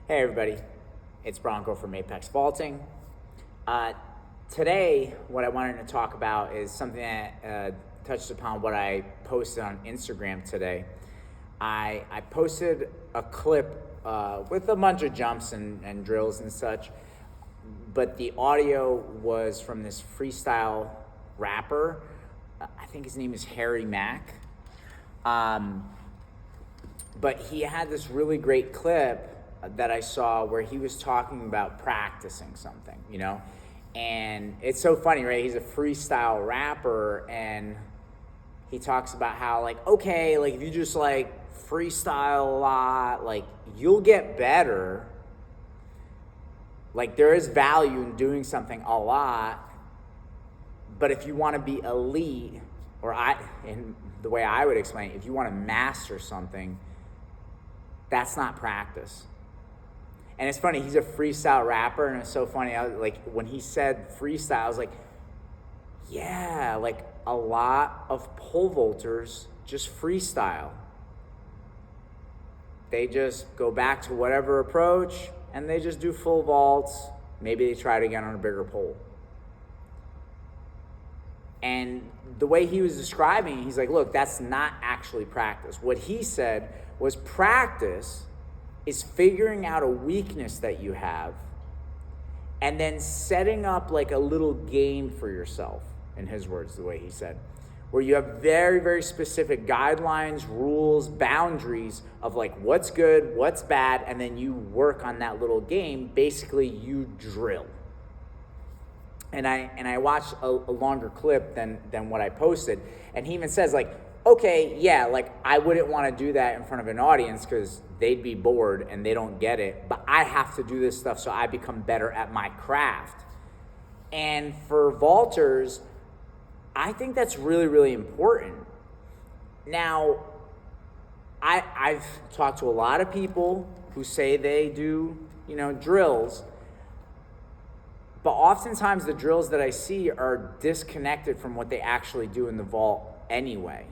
Hey everybody, it's Bronco from Apex Vaulting. Today, what I wanted to talk about is something that touched upon what I posted on Instagram today. I posted a clip with a bunch of jumps and drills and such, but the audio was from this freestyle rapper. I think his name is Harry Mack. But he had this really great clip that I saw where he was talking about practicing something, and it's so funny, right? He's a freestyle rapper, and he talks about how if you just freestyle a lot, you'll get better. There is value in doing something a lot, but if you want to be elite, in the way I would explain it, if you want to master something, that's not practice. And it's funny, he's a freestyle rapper, and it's so funny, when he said freestyle, I was like, yeah, a lot of pole vaulters just freestyle. They just go back to whatever approach, and they just do full vaults. Maybe they try it again on a bigger pole. And the way he was describing, he's like, look, that's not actually practice. What he said was practice is figuring out a weakness that you have and then setting up a little game for yourself, in his words, the way he said, where you have very, very specific guidelines, rules, boundaries of what's good, what's bad, and then you work on that little game. Basically, you drill. And I watched a longer clip than what I posted, and he even says okay, yeah, I wouldn't want to do that in front of an audience because they'd be bored and they don't get it, but I have to do this stuff so I become better at my craft. And for vaulters, I think that's really, really important. Now, I've talked to a lot of people who say they do, drills, but oftentimes the drills that I see are disconnected from what they actually do in the vault anyway.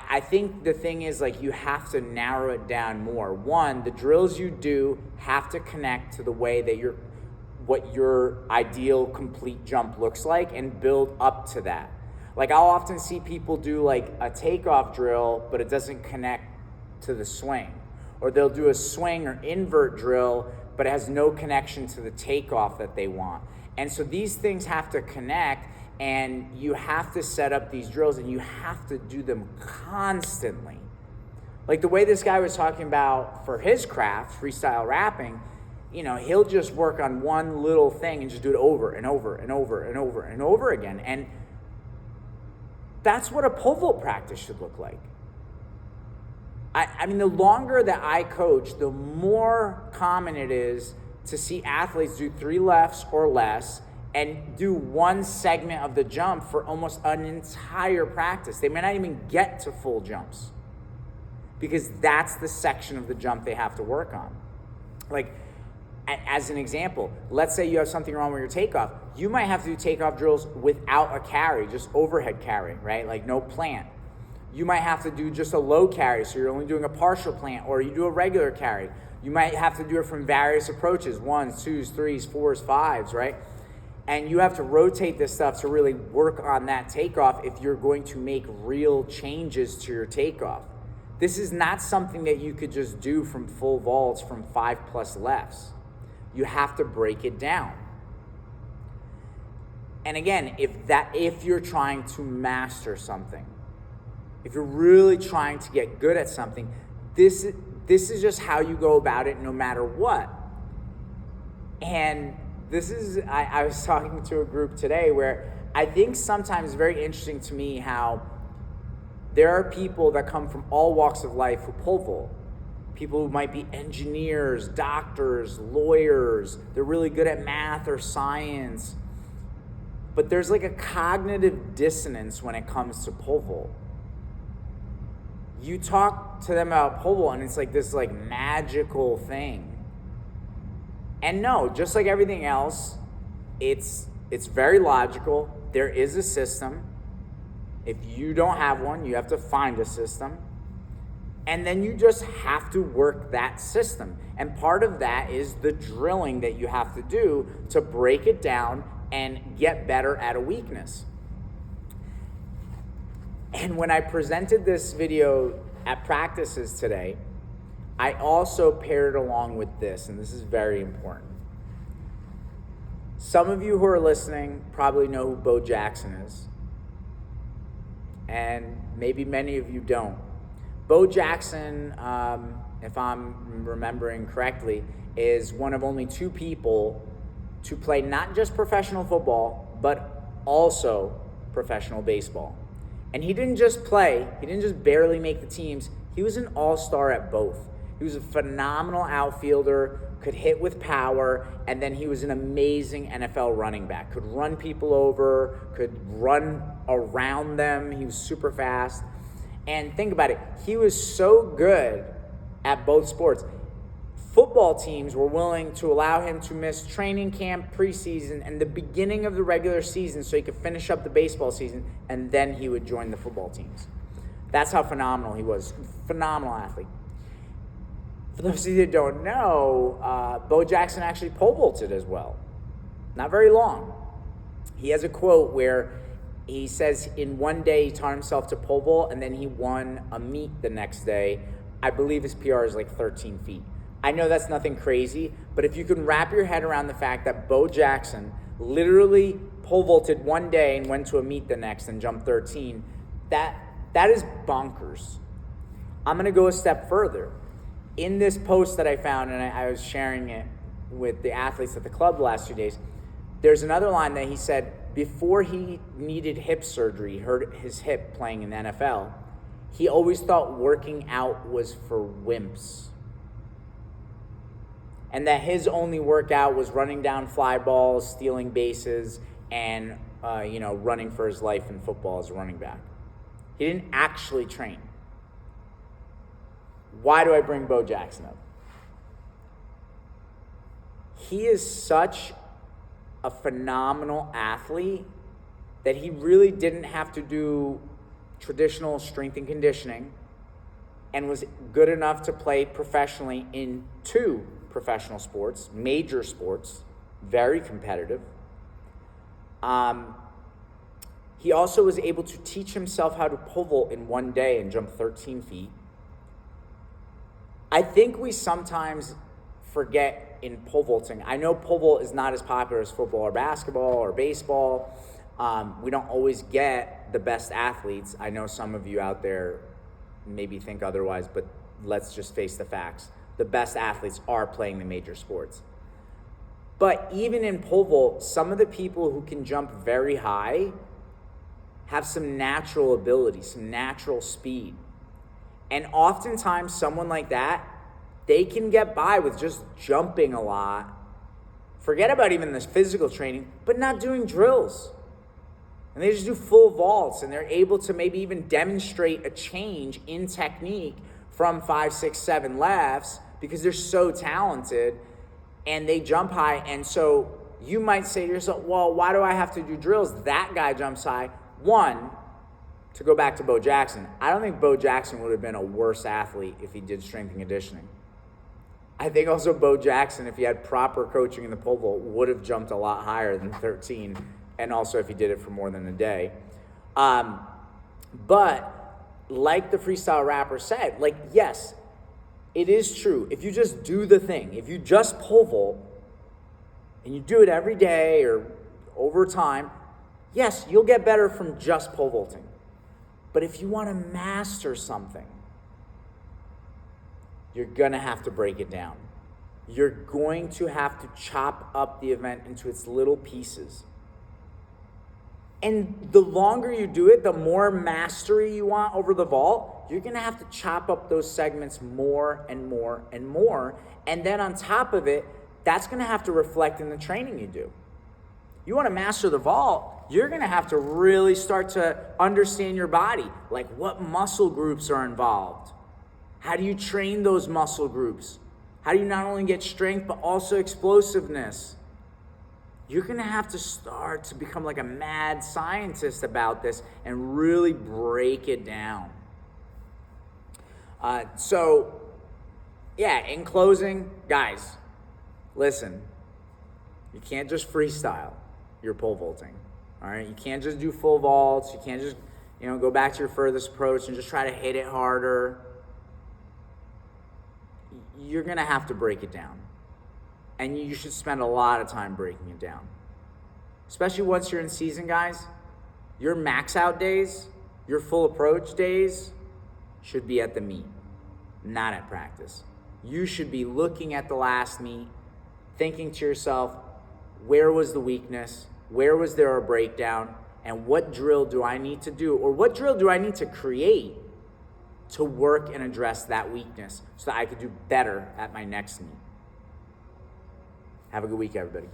I think the thing is you have to narrow it down more. One, the drills you do have to connect to the way that what your ideal complete jump looks like and build up to that. I'll often see people do a takeoff drill, but it doesn't connect to the swing. Or they'll do a swing or invert drill, but it has no connection to the takeoff that they want. And so these things have to connect, and you have to set up these drills, and you have to do them constantly. The way this guy was talking about for his craft, freestyle rapping, he'll just work on one little thing and just do it over and over and over and over and over again. And that's what a pole vault practice should look like. I mean, the longer that I coach, the more common it is to see athletes do 3 lefts or less and do one segment of the jump for almost an entire practice. They may not even get to full jumps because that's the section of the jump they have to work on. As an example, let's say you have something wrong with your takeoff. You might have to do takeoff drills without a carry, just overhead carry, right? No plant. You might have to do just a low carry, so you're only doing a partial plant, or you do a regular carry. You might have to do it from various approaches, 1s, 2s, 3s, 4s, 5s, right? And you have to rotate this stuff to really work on that takeoff if you're going to make real changes to your takeoff. This is not something that you could just do from full vaults from 5+ lefts. You have to break it down. And again, if you're trying to master something, if you're really trying to get good at something, this is just how you go about it no matter what. And I was talking to a group today where I think sometimes it's very interesting to me how there are people that come from all walks of life who pole vault. People who might be engineers, doctors, lawyers. They're really good at math or science. But there's a cognitive dissonance when it comes to pole vault. You talk to them about pole vault and it's this magical thing. And no, just like everything else, it's very logical. There is a system. If you don't have one, you have to find a system. And then you just have to work that system. And part of that is the drilling that you have to do to break it down and get better at a weakness. And when I presented this video at practices today, I also paired it along with this, and this is very important. Some of you who are listening probably know who Bo Jackson is, and maybe many of you don't. Bo Jackson, if I'm remembering correctly, is one of only 2 people to play not just professional football, but also professional baseball. And he didn't just play, he didn't just barely make the teams, he was an all-star at both. He was a phenomenal outfielder, could hit with power, and then he was an amazing NFL running back. Could run people over, could run around them, he was super fast. And think about it, he was so good at both sports. Football teams were willing to allow him to miss training camp, preseason, and the beginning of the regular season so he could finish up the baseball season, and then he would join the football teams. That's how phenomenal he was. Phenomenal athlete. For those of you that don't know, Bo Jackson actually pole vaulted as well. Not very long. He has a quote where he says in one day he taught himself to pole vault, and then he won a meet the next day. I believe his PR is like 13 feet. I know that's nothing crazy, but if you can wrap your head around the fact that Bo Jackson literally pole vaulted one day and went to a meet the next and jumped 13, that is bonkers. I'm going to go a step further. In this post that I found, and I was sharing it with the athletes at the club the last 2 days, there's another line that he said before he needed hip surgery, hurt his hip playing in the NFL, he always thought working out was for wimps. And that his only workout was running down fly balls, stealing bases, and running for his life in football as a running back. He didn't actually train. Why do I bring Bo Jackson up? He is such a phenomenal athlete that he really didn't have to do traditional strength and conditioning and was good enough to play professionally in 2 professional sports, major sports, very competitive. He also was able to teach himself how to pole vault in one day and jump 13 feet. I think we sometimes forget in pole vaulting. I know pole vault is not as popular as football or basketball or baseball. We don't always get the best athletes. I know some of you out there maybe think otherwise, but let's just face the facts. The best athletes are playing the major sports. But even in pole vault, some of the people who can jump very high have some natural ability, some natural speed. And oftentimes someone like that, they can get by with just jumping a lot. Forget about even this physical training, but not doing drills. And they just do full vaults, and they're able to maybe even demonstrate a change in technique from 5, 6, 7 lefts because they're so talented and they jump high. And so you might say to yourself, well, why do I have to do drills? That guy jumps high. One, to go back to Bo Jackson, I don't think Bo Jackson would have been a worse athlete if he did strength and conditioning. I think also Bo Jackson, if he had proper coaching in the pole vault, would have jumped a lot higher than 13, and also if he did it for more than a day. But like the freestyle rapper said, yes, it is true. If you just do the thing, if you just pole vault, and you do it every day or over time, yes, you'll get better from just pole vaulting. But if you want to master something, you're going to have to break it down. You're going to have to chop up the event into its little pieces. And the longer you do it, the more mastery you want over the vault, you're going to have to chop up those segments more and more and more. And then on top of it, that's going to have to reflect in the training you do. You want to master the vault, you're going to have to really start to understand your body, like what muscle groups are involved. How do you train those muscle groups? How do you not only get strength, but also explosiveness? You're going to have to start to become like a mad scientist about this and really break it down. So, yeah, in closing, guys, listen, you can't just freestyle your pole vaulting, all right? You can't just do full vaults. You can't just, go back to your furthest approach and just try to hit it harder. You're gonna have to break it down. And you should spend a lot of time breaking it down. Especially once you're in season, guys. Your max out days, your full approach days should be at the meet, not at practice. You should be looking at the last meet, thinking to yourself, where was the weakness? Where was there a breakdown? And what drill do I need to do? Or what drill do I need to create to work and address that weakness so that I could do better at my next meet? Have a good week, everybody.